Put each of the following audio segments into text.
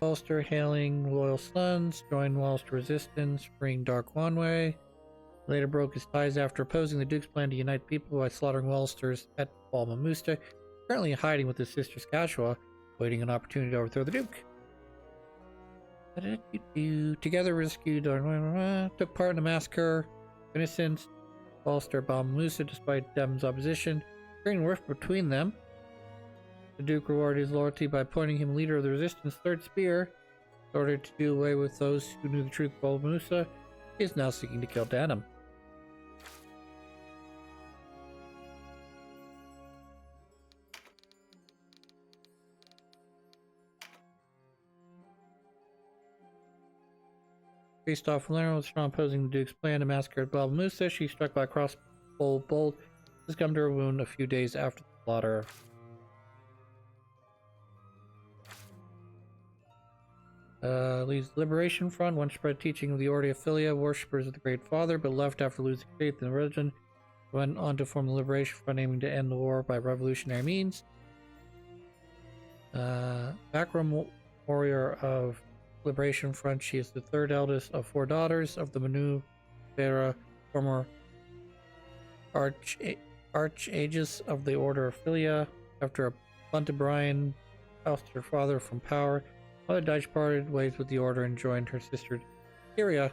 Ulster, hailing loyal sons, joined Ulster resistance, freeing Dark Wanway. Later broke his ties after opposing the Duke's plan to unite people by slaughtering Ulsters at Balmamusta, currently hiding with his sister Skashua, waiting an opportunity to overthrow the Duke. Together rescued, took part in the massacre, innocent, Ulster, Balmamusta, despite Dem's opposition, creating a rift between them. The Duke rewarded his loyalty by appointing him leader of the resistance Third Spear. In order to do away with those who knew the truth of Balmamusta, he is now seeking to kill Danum. Faced off with Lerner, with strong opposing the Duke's plan to massacre Balmamusta, she struck by a crossbow bolt, succumbed to her wound a few days after the slaughter. Leads the Liberation Front, once spread teaching of the Order of Philia, worshippers of the Great Father, but left after losing faith in the religion, went on to form the Liberation Front, aiming to end the war by revolutionary means. Backroom warrior of Liberation Front, she is the third eldest of 4 daughters of the Manu Vera, former archaegis of the Order of Philia. After a Buntabrian ousted her father from power, Mother Deitch parted ways with the Order and joined her sister Kyria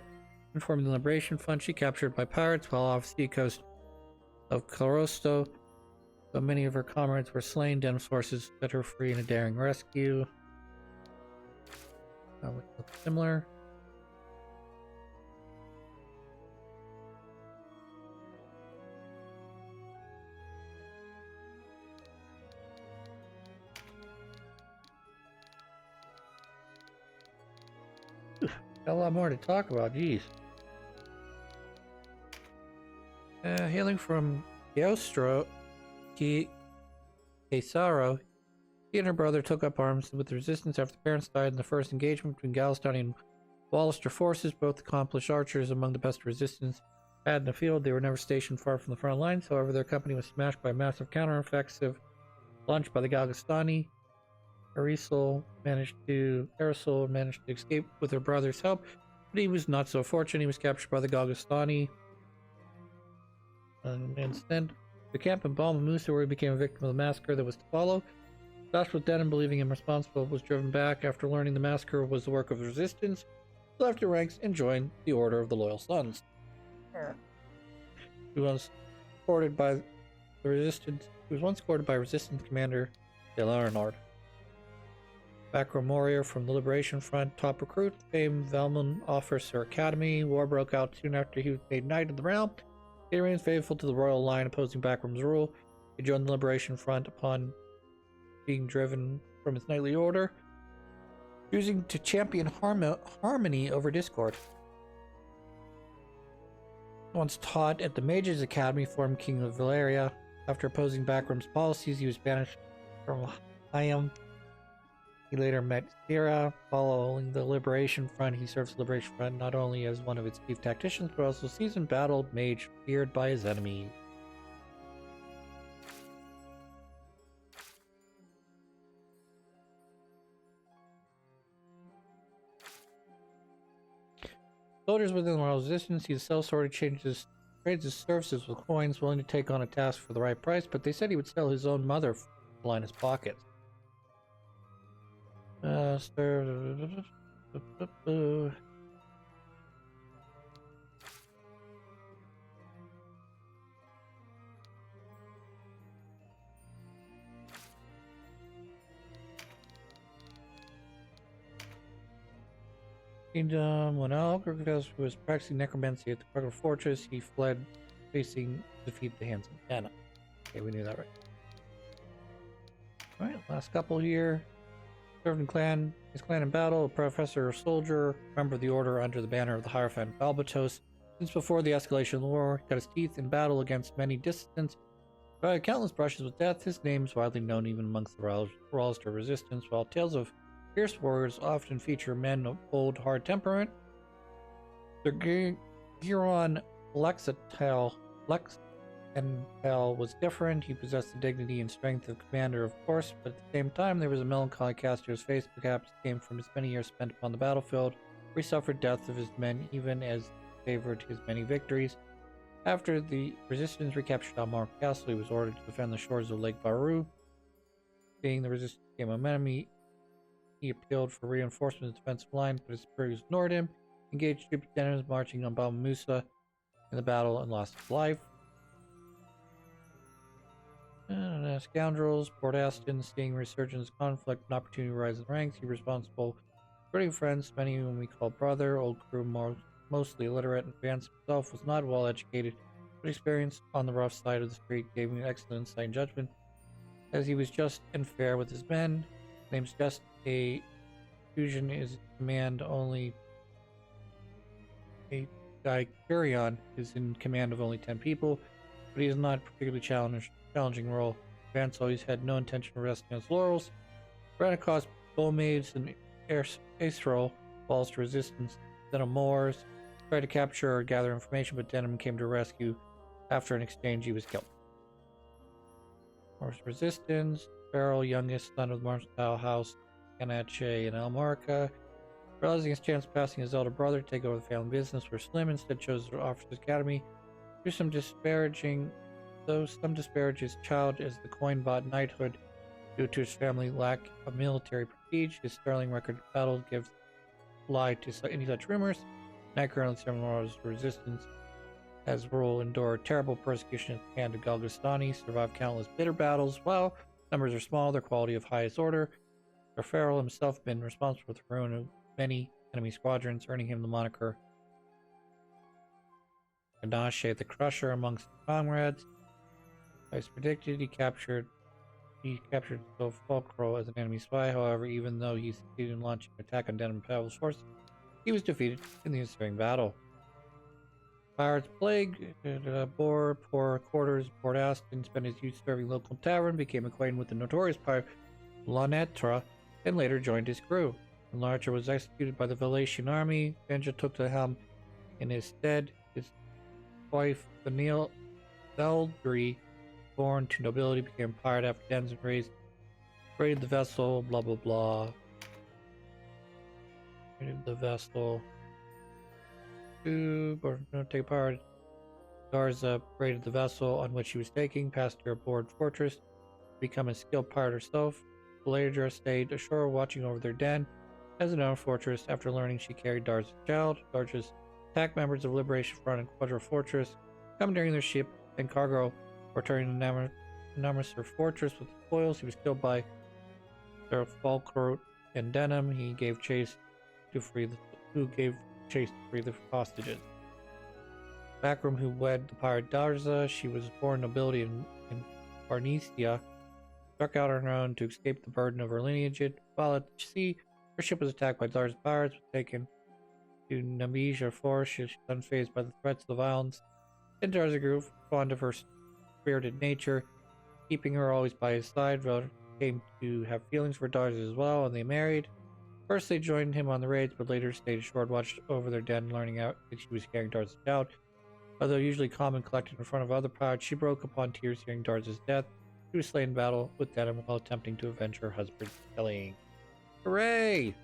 in forming the Liberation Front. She captured by pirates while off the sea coast of Carosto. Though many of her comrades were slain, Den's forces set her free in a daring rescue. Would look similar. Got a lot more to talk about, geez. Hailing from Giostro, Caesaro, he and her brother took up arms with the resistance after the parents died in the first engagement between Galistani and Wallister forces. Both accomplished archers, among the best resistance had in the field. They were never stationed far from the front lines, however their company was smashed by a massive counteroffensive launched by the Galistani. Arisol managed to escape with her brother's help, but he was not so fortunate. He was captured by the Galistani and instead the camp in Balmamusta, where he became a victim of the massacre that was to follow. Josh, with Denham believing him responsible, was driven back after learning the massacre was the work of the resistance, left the ranks and joined the Order of the Loyal Sons. He was courted by the resistance. He was once courted by Resistance Commander Delarenord. Backroom warrior from the Liberation Front, top recruit, famed Velman Officer Academy. War broke out soon after he was made Knight of the Realm. He remains faithful to the royal line, opposing Backroom's rule. He joined the Liberation Front upon being driven from his knightly order, choosing to champion harmony over discord. Once taught at the Mages Academy, formed King of Valeria. After opposing Backroom's policies, he was banished from Hyam. He later met Sierra. Following the Liberation Front, he serves the Liberation Front not only as one of its chief tacticians, but also a seasoned battle mage feared by his enemies. Soldiers within the Royal Resistance, he self-sorted trades his services with coins, willing to take on a task for the right price, but they said he would sell his own mother to line his pockets. Kingdom. When Ogre was practicing necromancy at the Ogre Fortress, he fled, facing defeat at the hands of Anna. Okay, we knew that right. Alright, last couple here. Served in his clan in battle, a professor or soldier, member of the order under the banner of the Hierophant Balbatos. Since before the escalation of the war, he cut his teeth in battle against many dissidents. By countless brushes with death, his name is widely known even amongst the Rollister resistance, while tales of fierce warriors often feature men of bold, hard temperament. The Giron Lexatel and Pell was different. He possessed the dignity and strength of commander, of course, but at the same time there was a melancholy cast to his face. Perhaps it came from his many years spent upon the battlefield, where he suffered death of his men, even as he favored his many victories. After the resistance recaptured Almar Castle, he was ordered to defend the shores of Lake Baru. Seeing the resistance gain momentum, he appealed for reinforcement of the defensive line, but his superiors ignored him, engaged stupid enemies marching on Baba Musa in the battle, and lost his life. Scoundrels, Port Aston, seeing resurgence of conflict and opportunity rise in ranks, he was responsible for putting friends, many whom we call brother. Old crew, mostly illiterate, and Vance himself was not well educated, but experience on the rough side of the street gave him excellent insight and judgment, as he was just and fair with his men. His name's just a fusion is command only. A guy Curion is in command of only 10 people, but he is not a particularly challenging role. Vance always had no intention of resting on his laurels. Granicos, Bowmaids, and Acerol falls to resistance. Then Moors tried to capture or gather information, but Denham came to rescue. After an exchange, he was killed. Morse resistance. Farrell, youngest son of the Marshall House, Canache, and Almarca, realizing his chance of passing his elder brother to take over the family business were slim, instead chose the Officers Academy. Through some disparage his child as the coin-bought knighthood due to his family lack of military prestige. His sterling record of battle gives lie to any such rumors. Knight currently serving the resistance as Rule endured terrible persecution at the hand of Galgastani, survived countless bitter battles. While numbers are small, their quality of highest order. Sir Farrell himself been responsible for the ruin of many enemy squadrons, earning him the moniker Ganache the Crusher amongst his comrades. As predicted, he captured Fulcro as an enemy spy. However, even though he succeeded in launching an attack on Denham Pavel's force, he was defeated in the ensuing battle. Pirates Plague, bore poor quarters, Port Aston, spent his youth serving local tavern, became acquainted with the notorious pirate Lanetra, and later joined his crew. When Larcher was executed by the Valetian army, Benja took the helm in his stead. His wife, Vanille Theldry, born to nobility, became a pirate after Denson raided the vessel, blah blah blah. Raided the vessel. Take part. Garza raided the vessel on which she was taking, passed her aboard fortress, become a skilled pirate herself. Voyager stayed ashore watching over their den as an own fortress. After learning she carried Darza's child, Darza's attacked members of Liberation Front and Quadra Fortress, commandeering their ship and cargo, returning to Namasur Fortress with the spoils. He was killed by Sir Falkroot and Denham. He gave chase to free the hostages. Backroom, who wed the pirate Darza, she was born nobility in Barnesia, struck out on her own to escape the burden of her lineage. While at sea, her ship was attacked by Darza's pirates, was taken to Namibia Forest. She was unfazed by the threats of the violence. And Darza grew fond of her spirited nature, keeping her always by his side. Vel came to have feelings for Darza as well, and they married. First, they joined him on the raids, but later stayed ashore and watched over their den, learning out that she was carrying Darza's child. Although usually calm and collected in front of other pirates, she broke upon tears hearing Darza's death. She was slain in battle with Denham while attempting to avenge her husband's killing. Hooray!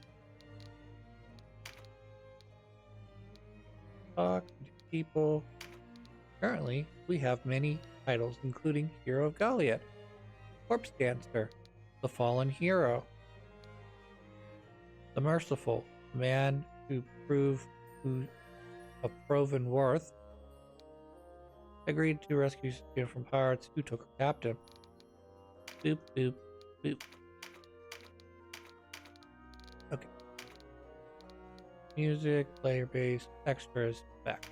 Talk to people. Currently, we have many titles, including Hero of Galiet, Corpse Dancer, The Fallen Hero, The Merciful, Man who of proven worth, agreed to rescue Sophia from pirates who took her captive. Boop, boop, boop. Okay. Music, player base, extras, back.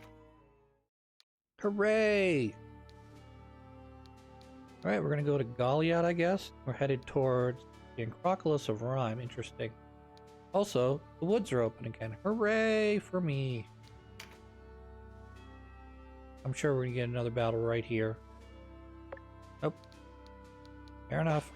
Hooray! Alright, we're gonna go to Goliath, I guess. We're headed towards the Acropolis of Rhyme. Interesting. Also, the woods are open again. Hooray for me! I'm sure we're gonna get another battle right here. Nope. Fair enough.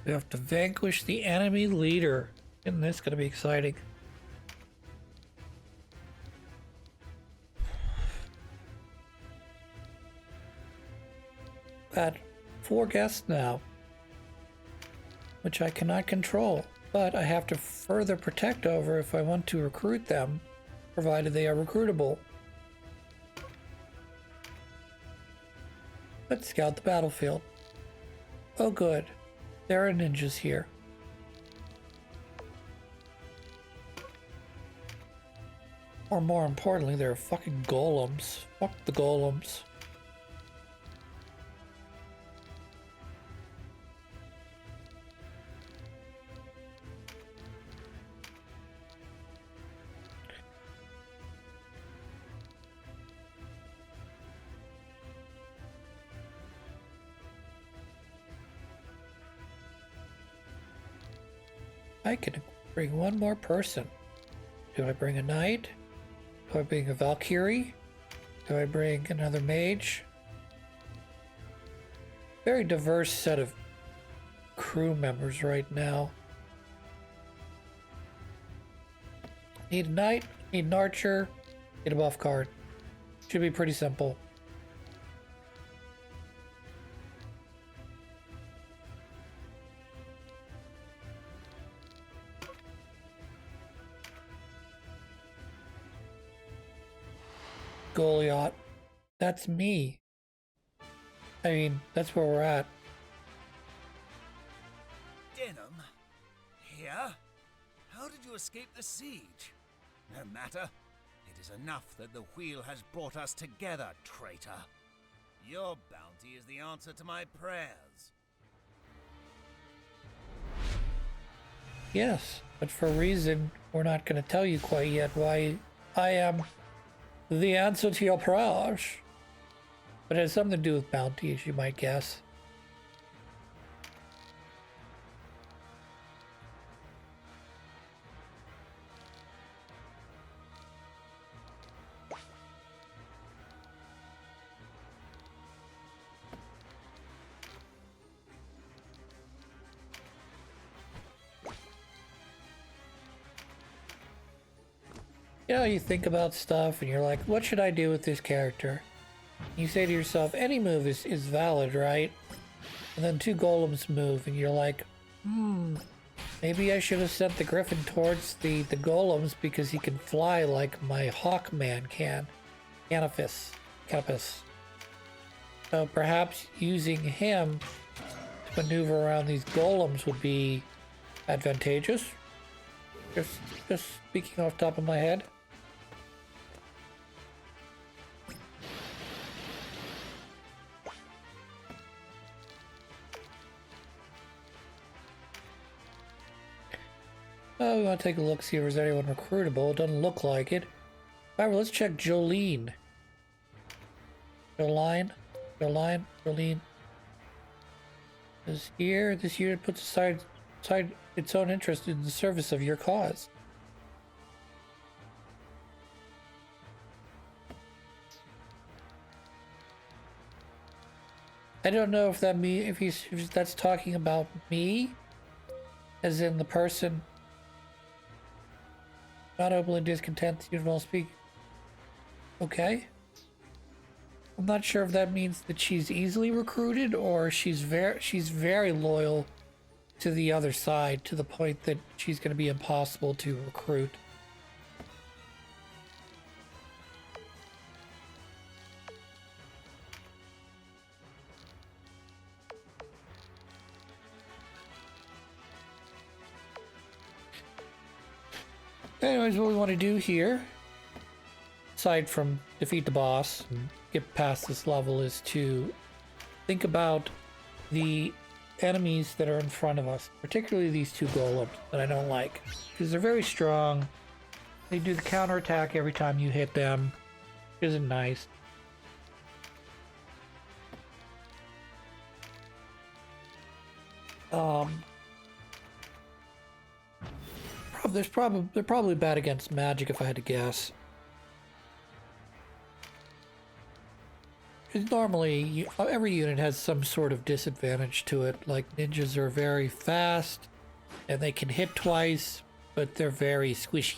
We have to vanquish the enemy leader. Isn't this going to be exciting? Got 4 guests now, which I cannot control, but I have to further protect over if I want to recruit them, provided they are recruitable. Let's scout the battlefield. Oh good, there are ninjas here. Or more importantly, there are fucking golems. Fuck the golems. I can bring one more person. Do I bring a knight? Do I bring a Valkyrie? Do I bring another mage? Very diverse set of crew members right now. Need a knight, need an archer, need a buff card. Should be pretty simple. Goliath. That's me. I mean, that's where we're at. Denham? Here? How did you escape the siege? No matter. It is enough that the wheel has brought us together, traitor. Your bounty is the answer to my prayers. Yes, but for a reason we're not going to tell you quite yet why I am the answer to your prayers. But it has something to do with bounty, as you might guess. You know, you think about stuff and you're like, what should I do with this character? You say to yourself, any move is valid, right? And then 2 golems move and you're like, maybe I should have sent the griffin towards the golems because he can fly like my Hawkman can. Canopus. So perhaps using him to maneuver around these golems would be advantageous. Just speaking off the top of my head. Oh, we want to take a look, see if there's anyone recruitable. It doesn't look like it. However, let's check Jolene. Jolene. This year puts aside its own interest in the service of your cause. I don't know if that if that's talking about me, as in the person not openly discontent you don't speak. Okay. I'm not sure if that means that she's easily recruited or she's very loyal to the other side to the point that she's going to be impossible to recruit. Anyways, what we want to do here, aside from defeat the boss and get past this level, is to think about the enemies that are in front of us, particularly these 2 golems that I don't like, because they're very strong. They do the counterattack every time you hit them, which isn't nice. They're probably bad against magic if I had to guess. normally every unit has some sort of disadvantage to it. Like ninjas are very fast and they can hit twice, but they're very squishy.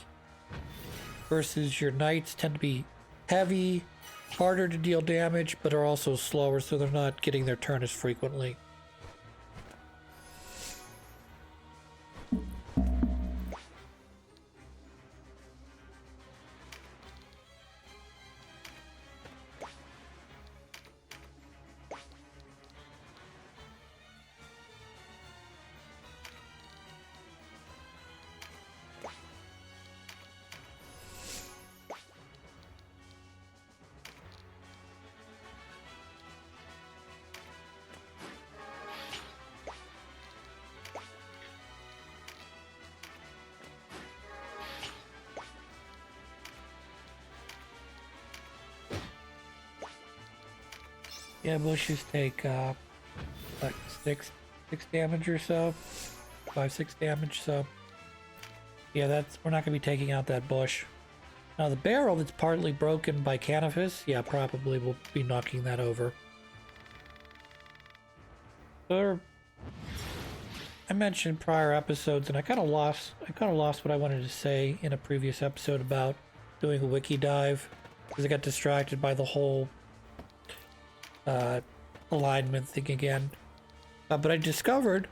Versus your knights tend to be heavy, harder to deal damage, but are also slower, so they're not getting their turn as frequently. Yeah, bushes take like six damage or so, 5-6 damage. So yeah, we're not gonna be taking out that bush. Now the barrel that's partly broken by Canifis, yeah, probably we'll be knocking that over. Or I mentioned prior episodes, and I kind of lost what I wanted to say in a previous episode about doing a wiki dive because I got distracted by the whole alignment thing again. But I discovered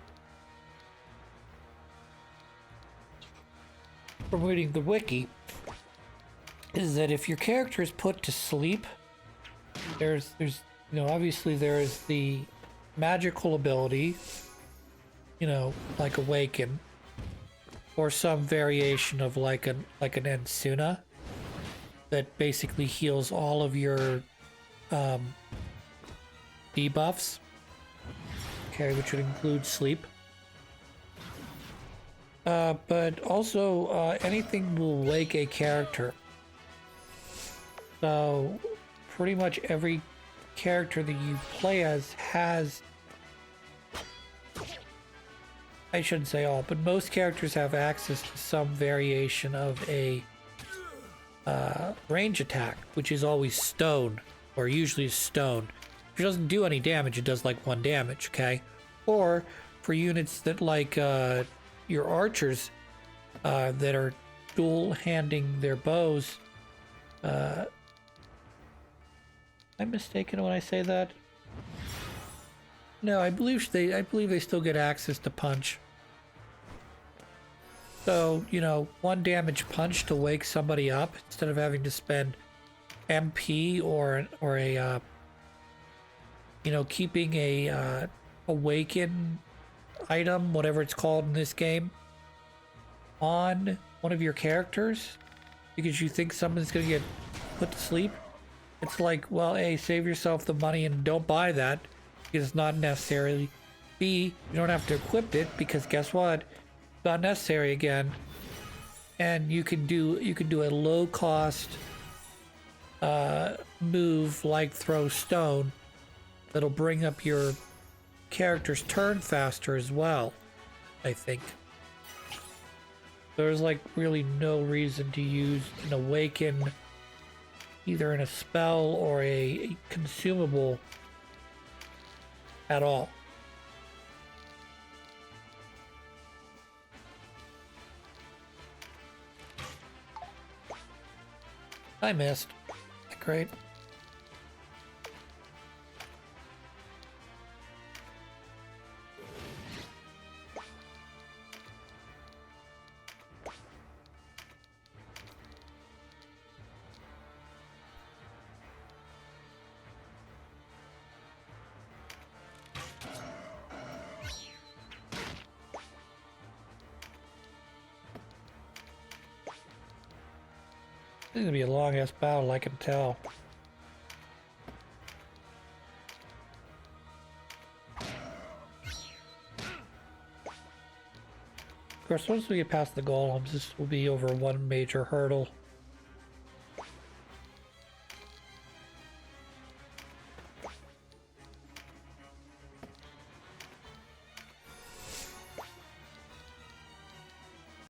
from reading the wiki is that if your character is put to sleep, there's obviously there is the magical ability, like Awaken, or some variation of like an Ensuna that basically heals all of your debuffs, okay, which would include sleep. But also anything will wake a character. So pretty much every character that you play as has, I shouldn't say all, but most characters have access to some variation of a range attack, which is always stone, or usually stone. If it doesn't do any damage, it does like 1 damage, okay? Or for units that like your archers that are dual-handing their bows. I'm mistaken when I say that. No, I believe they still get access to punch. So, 1 damage punch to wake somebody up instead of having to spend MP or a keeping a awaken item, whatever it's called in this game, on one of your characters because you think someone's gonna get put to sleep. It's like, well, A, save yourself the money and don't buy that because it's not necessary. B, you don't have to equip it because guess what? It's not necessary again. And you can do a low cost move like throw stone that'll bring up your character's turn faster as well, I think. There's like really no reason to use an awaken either in a spell or a consumable at all. I missed. Great. This is gonna be a long ass battle, I can tell. Of course, once we get past the golems, this will be over 1 major hurdle.